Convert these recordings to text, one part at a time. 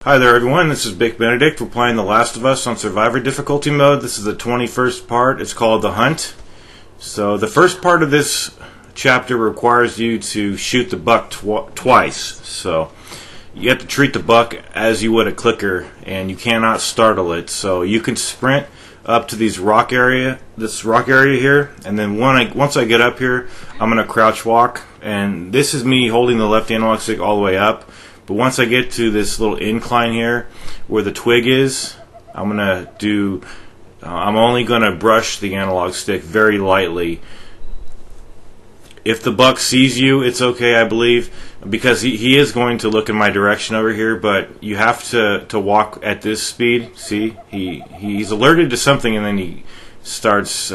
Hi there everyone, this is Big Benedict. We're playing The Last of Us on Survivor difficulty mode. This is the 21st part. It's called The Hunt. So the first part of this chapter requires you to shoot the buck twice. So you have to treat the buck as you would a clicker, and you cannot startle it. So you can sprint up to this rock area here, and then once I get up here, I'm going to crouch walk. And this is me holding the left analog stick all the way up. But once I get to this little incline here where the twig is, I'm only going to brush the analog stick very lightly. If the buck sees you, it's okay, I believe, because he is going to look in my direction over here, but you have to walk at this speed. See, he's alerted to something, and then he starts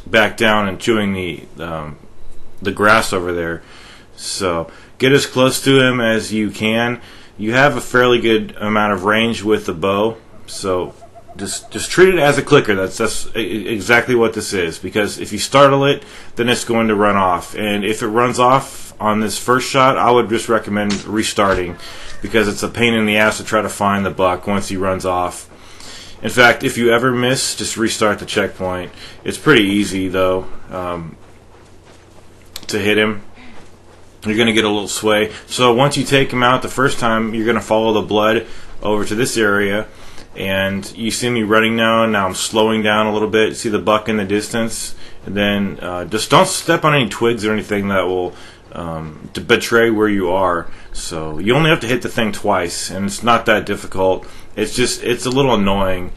back down and chewing the grass over there. So get as close to him as you can. You have a fairly good amount of range with the bow, so just treat it as a clicker. That's exactly what this is, because if you startle it, then it's going to run off. And if it runs off on this first shot, I would just recommend restarting, because it's a pain in the ass to try to find the buck once he runs off. In fact, if you ever miss, just restart the checkpoint. It's pretty easy though to hit him. You're going to get a little sway. So once you take him out the first time, you're going to follow the blood over to this area. And you see me running now. Now I'm slowing down a little bit. See the buck in the distance. And then just don't step on any twigs or anything that will to betray where you are. So you only have to hit the thing twice. And it's not that difficult. It's a little annoying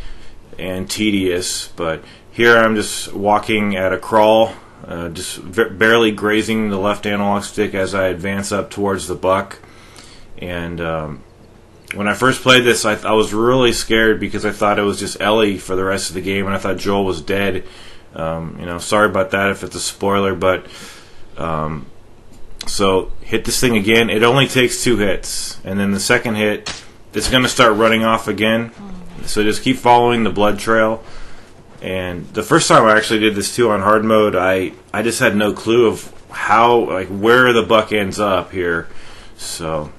and tedious. But here I'm just walking at a crawl. Just barely grazing the left analog stick as I advance up towards the buck. And when I first played this, I was really scared because I thought it was just Ellie for the rest of the game, and I thought Joel was dead. Sorry about that if it's a spoiler, but so hit this thing again. It only takes 2 hits, and then the second hit, it's going to start running off again. So just keep following the blood trail. And the first time I actually did this too on hard mode, I just had no clue of where the buck ends up here. So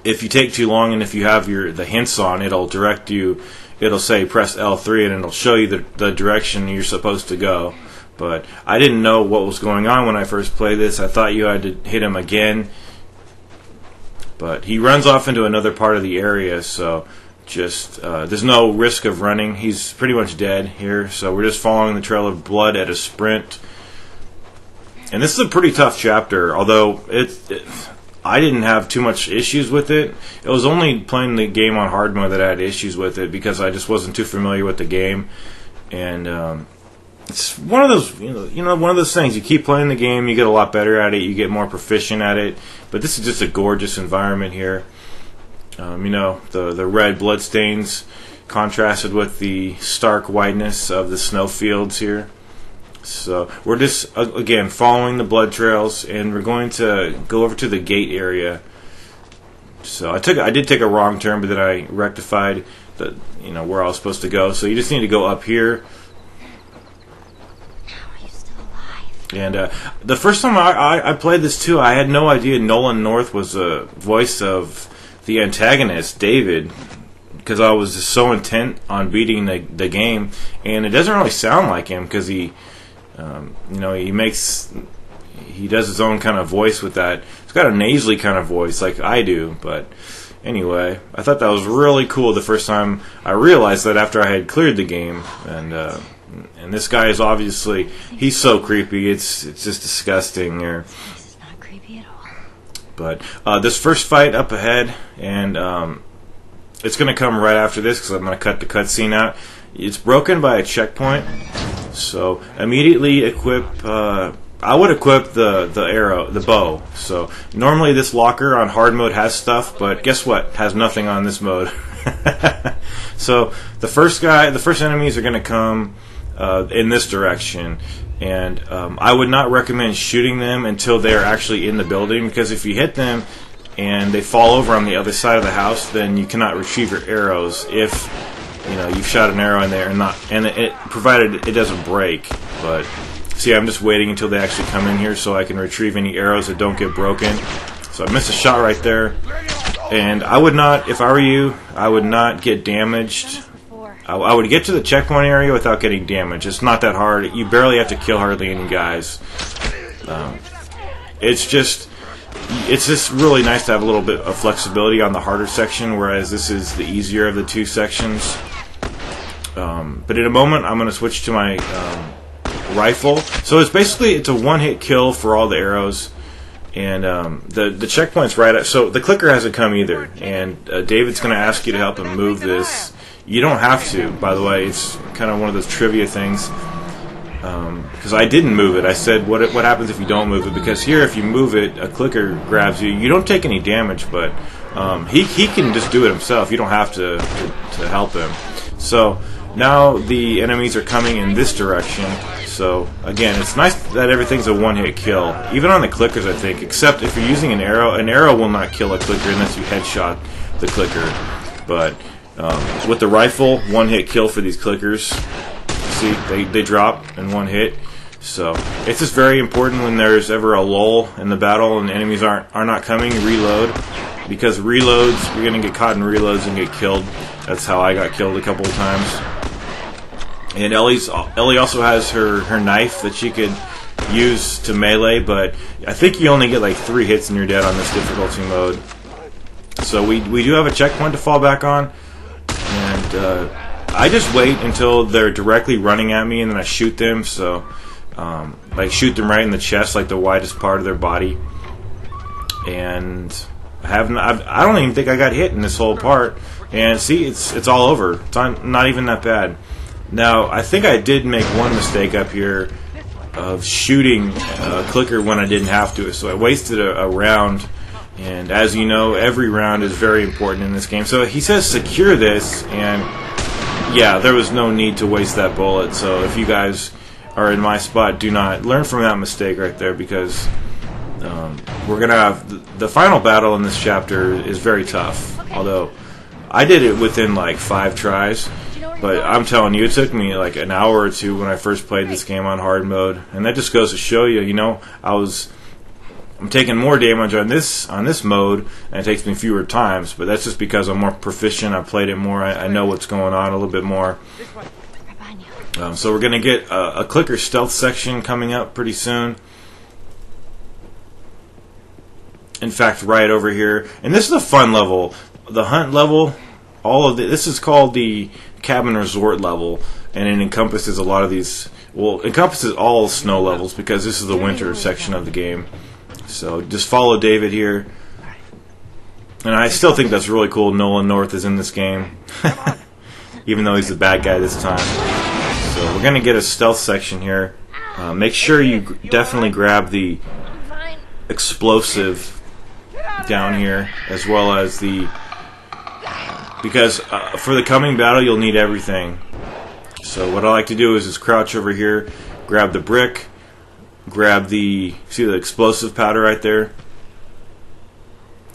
if you take too long and if you have the hints on, it'll direct you. It'll say press L3 and it'll show you the direction you're supposed to go. But I didn't know what was going on when I first played this. I thought you had to hit him again. But he runs off into another part of the area, so there's no risk of running. He's pretty much dead here, so we're just following the trail of blood at a sprint. And this is a pretty tough chapter, although I didn't have too much issues with it. It was only playing the game on hard mode that I had issues with it, because I just wasn't too familiar with the game. And it's one of those, one of those things. You keep playing the game, you get a lot better at it, you get more proficient at it. But this is just a gorgeous environment here. The red bloodstains contrasted with the stark whiteness of the snowfields here. So we're just, again, following the blood trails, and we're going to go over to the gate area. So I did take a wrong turn, but then I rectified where I was supposed to go. So you just need to go up here. How are you still alive? And the first time I played this too, I had no idea Nolan North was the voice of the antagonist, David, because I was just so intent on beating the game, and it doesn't really sound like him, because he does his own kind of voice with that. It's got a nasally kind of voice like I do. But anyway, I thought that was really cool the first time I realized that after I had cleared the game. And this guy is obviously, he's so creepy. It's just disgusting here. This is not creepy at all. But this first fight up ahead, and it's going to come right after this, because I'm going to cut the cutscene out. It's broken by a checkpoint, so immediately equip. I would equip the bow. So normally this locker on hard mode has stuff, but guess what? Has nothing on this mode. So the first enemies are going to come in this direction. And I would not recommend shooting them until they're actually in the building, because if you hit them and they fall over on the other side of the house, then you cannot retrieve your arrows if you've shot an arrow in there provided it doesn't break. But see, I'm just waiting until they actually come in here so I can retrieve any arrows that don't get broken. So I missed a shot right there. And I would not, if I were you, I would not get damaged. I would get to the checkpoint area without getting damaged. It's not that hard. You barely have to kill hardly any guys. It's just really nice to have a little bit of flexibility on the harder section, whereas this is the easier of the two sections. But in a moment, I'm going to switch to my rifle. So it's a one-hit kill for all the arrows. And the checkpoint's right at... So the clicker hasn't come either. And David's going to ask you to help him move this. You don't have to, by the way. It's kind of one of those trivia things. Because I didn't move it. I said, what happens if you don't move it? Because here, if you move it, a clicker grabs you. You don't take any damage, but he can just do it himself. You don't have to help him. So now the enemies are coming in this direction. So again, it's nice that everything's a one-hit kill. Even on the clickers, I think, except if you're using an arrow. An arrow will not kill a clicker unless you headshot the clicker. But with the rifle, one-hit kill for these clickers. See, they drop in one hit. So it's just very important when there's ever a lull in the battle and the enemies are not coming, reload. Because reloads, you're going to get caught in reloads and get killed. That's how I got killed a couple of times. And Ellie also has her knife that she could use to melee, but I think you only get like 3 hits and you're dead on this difficulty mode. So we do have a checkpoint to fall back on. And I just wait until they're directly running at me and then I shoot them. So, like shoot them right in the chest, like the widest part of their body. And I don't even think I got hit in this whole part. And see, it's all over. It's not even that bad. Now, I think I did make one mistake up here of shooting a clicker when I didn't have to. So I wasted a round. And as you know, every round is very important in this game. So he says secure this, and yeah, there was no need to waste that bullet. So if you guys are in my spot, do not learn from that mistake right there, because we're going to have the final battle in this chapter is very tough. Although I did it within like 5 tries, but I'm telling you, it took me like an hour or 2 when I first played this game on hard mode. And that just goes to show you, you know, I'm taking more damage on this mode, and it takes me fewer times, but that's just because I'm more proficient. I played it more. I know what's going on a little bit more. So we're going to get a clicker stealth section coming up pretty soon. In fact, right over here. And this is a fun level. The hunt level, this is called the cabin resort level, and it encompasses a lot of these. Well, it encompasses all snow levels because this is the winter section of the game. So just follow David here. And I still think that's really cool. Nolan North is in this game. Even though he's the bad guy this time. So we're going to get a stealth section here. Make sure you definitely grab the explosive down here, as well as because for the coming battle you'll need everything. So what I like to do is just crouch over here, grab the brick, grab see the explosive powder right there,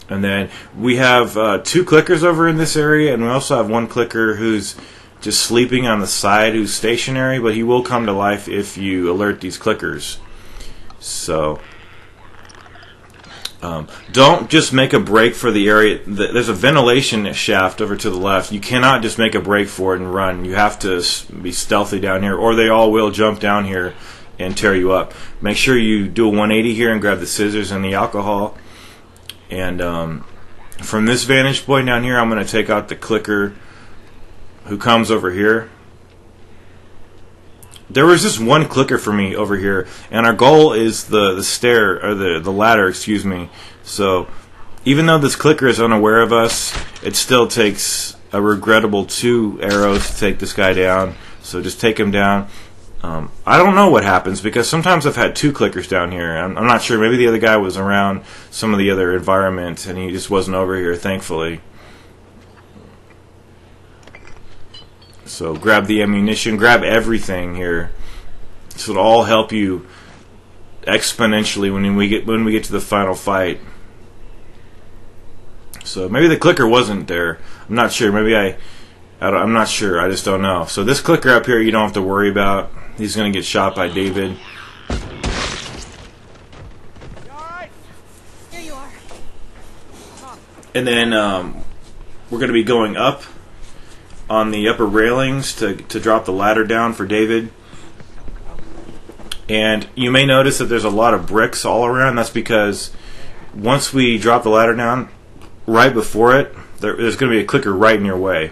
and then we have 2 clickers over in this area, and we also have 1 clicker who's just sleeping on the side, who's stationary, but he will come to life if you alert these clickers. So don't just make a break for the area. There's a ventilation shaft over to the left. You cannot just make a break for it and run. You have to be stealthy down here, or they all will jump down here and tear you up. Make sure you do a 180 here and grab the scissors and the alcohol. And from this vantage point down here, I'm going to take out the clicker who comes over here. There was just 1 clicker for me over here, and our goal is the stair, or the ladder, excuse me. So even though this clicker is unaware of us, it still takes a regrettable 2 arrows to take this guy down. So just take him down. I don't know what happens, because sometimes I've had 2 clickers down here. I'm not sure. Maybe the other guy was around some of the other environment and he just wasn't over here, thankfully. So grab the ammunition, grab everything here. This will all help you exponentially when we get to the final fight. So maybe the clicker wasn't there. I'm not sure. Maybe I'm not sure. I just don't know. So this clicker up here, you don't have to worry about. He's going to get shot by David. And then we're going to be going up on the upper railings to drop the ladder down for David. And you may notice that there's a lot of bricks all around. That's because once we drop the ladder down, right before it, there's going to be a clicker right in your way.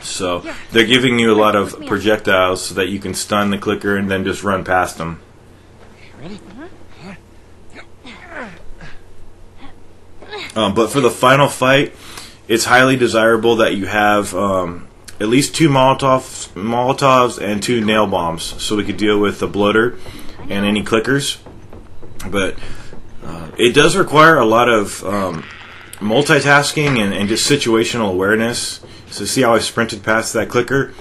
So they're giving you a lot of projectiles so that you can stun the clicker and then just run past them. Ready? But for the final fight, it's highly desirable that you have at least 2 Molotovs and 2 nail bombs, so we could deal with the bloater and any clickers. But it does require a lot of multitasking and just situational awareness. So see how I sprinted past that clicker?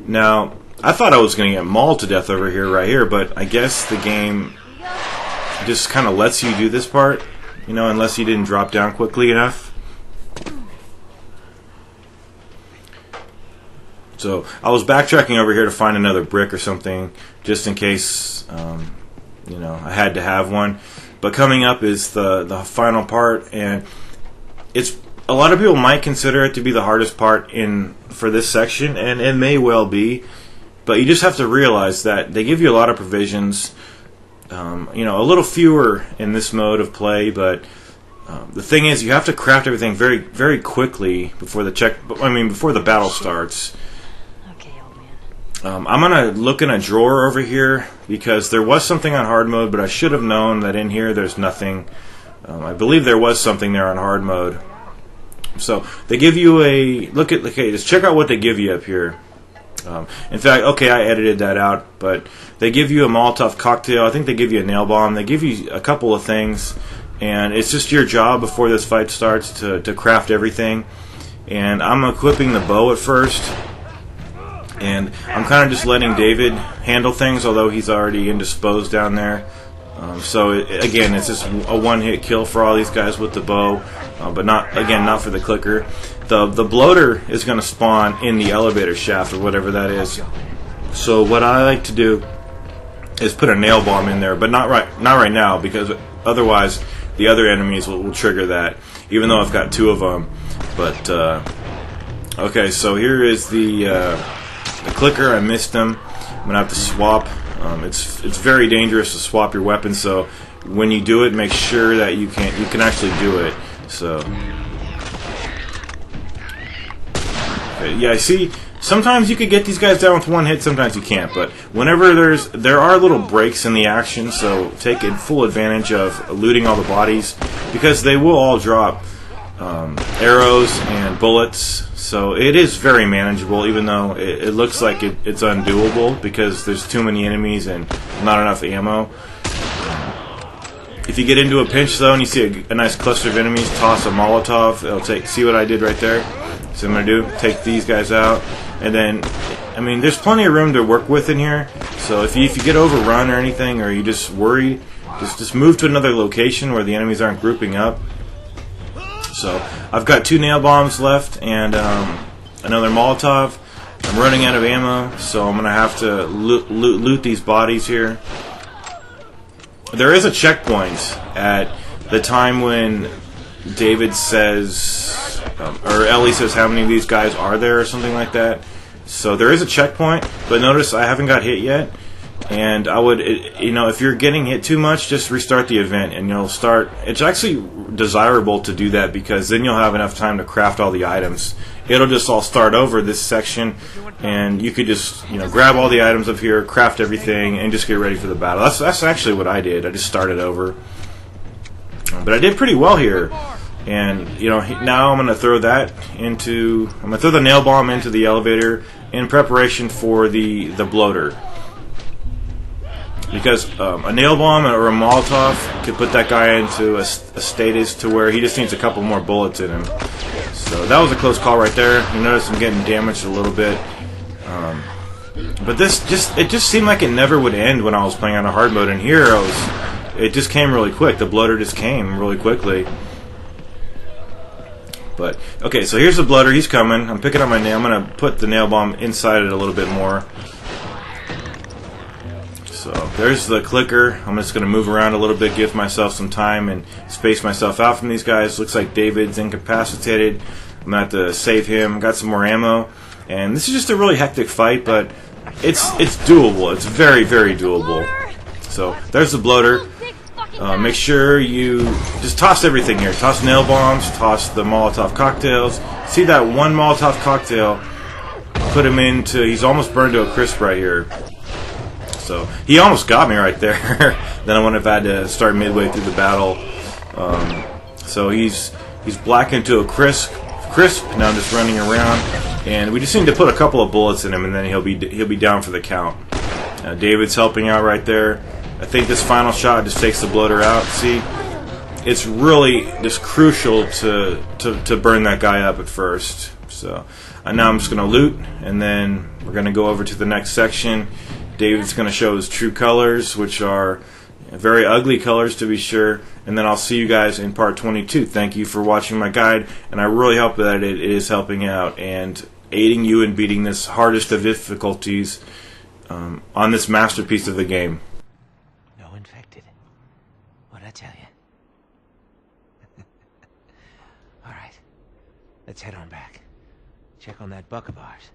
Now, I thought I was going to get mauled to death over here, right here, but I guess the game just kind of lets you do this part, you know, unless you didn't drop down quickly enough. So I was backtracking over here to find another brick or something, just in case, you know, I had to have one. But coming up is the final part, and it's a lot of people might consider it to be the hardest part for this section, and it may well be. But you just have to realize that they give you a lot of provisions. You know, a little fewer in this mode of play, but the thing is, you have to craft everything very, very quickly before before the battle starts. Okay, old man. I'm gonna look in a drawer over here because there was something on hard mode, but I should have known that in here there's nothing. I believe there was something there on hard mode. So they give you just check out what they give you up here. In fact, okay, I edited that out, but they give you a Molotov cocktail. I think they give you a nail bomb. They give you a couple of things, and it's just your job before this fight starts to craft everything. And I'm equipping the bow at first, and I'm kind of just letting David handle things, although he's already indisposed down there. Again, it's just a one-hit kill for all these guys with the bow, but not for the clicker. The bloater is going to spawn in the elevator shaft or whatever that is. So what I like to do is put a nail bomb in there, but not right now, because otherwise the other enemies will trigger that, even though I've got 2 of them. But okay, so here is the clicker. I missed him. I'm gonna have to swap. It's very dangerous to swap your weapon, so when you do it, make sure that you can actually do it. So yeah, I see. Sometimes you could get these guys down with one hit, sometimes you can't. But whenever there are little breaks in the action, so take full advantage of looting all the bodies, because they will all drop arrows and bullets. So it is very manageable, even though it looks like it's undoable because there's too many enemies and not enough ammo. If you get into a pinch though and you see a nice cluster of enemies, toss a Molotov. It'll see what I did right there. So I'm going to take these guys out. And then, I mean, there's plenty of room to work with in here. So if you get overrun or anything, or you just worry, just move to another location where the enemies aren't grouping up. So I've got 2 nail bombs left and another Molotov. I'm running out of ammo, so I'm going to have to loot these bodies here. There is a checkpoint at the time when David says, or Ellie says how many of these guys are there or something like that. So there is a checkpoint, but notice I haven't got hit yet. And I would, if you're getting hit too much, just restart the event and you'll start. It's actually desirable to do that because then you'll have enough time to craft all the items. It'll just all start over this section, and you could just grab all the items up here, craft everything, and just get ready for the battle. That's actually what I did. I just started over, but I did pretty well here. And now I'm gonna throw the nail bomb into the elevator in preparation for the bloater. Because a nail bomb or a Molotov could put that guy into a status to where he just needs a couple more bullets in him. So that was a close call right there. You notice I'm getting damaged a little bit. But it just seemed like it never would end when I was playing on a hard mode. And here it just came really quick. The bloater just came really quickly. But okay, so here's the bloater. He's coming. I'm picking up my nail. I'm gonna put the nail bomb inside it a little bit more. So there's the clicker. I'm just going to move around a little bit, give myself some time and space myself out from these guys. Looks like David's incapacitated. I'm going to have to save him. Got some more ammo. And this is just a really hectic fight, but it's doable. It's very, very doable. So there's the bloater. Make sure you just toss everything here. Toss nail bombs, toss the Molotov cocktails. See that one Molotov cocktail? Put him into, he's almost burned to a crisp right here. So he almost got me right there. Then I wouldn't have had to start midway through the battle. So he's blackened to a crisp. Now I'm just running around, and we just need to put a couple of bullets in him, and then he'll be down for the count. David's helping out right there. I think this final shot just takes the bloater out. See, it's really just crucial to burn that guy up at first. So now I'm just going to loot, and then we're going to go over to the next section. David's going to show his true colors, which are very ugly colors to be sure, and then I'll see you guys in part 22. Thank you for watching my guide, and I really hope that it is helping out and aiding you in beating this hardest of difficulties on this masterpiece of the game. No infected. What'd I tell you? Alright, let's head on back. Check on that buck of ours.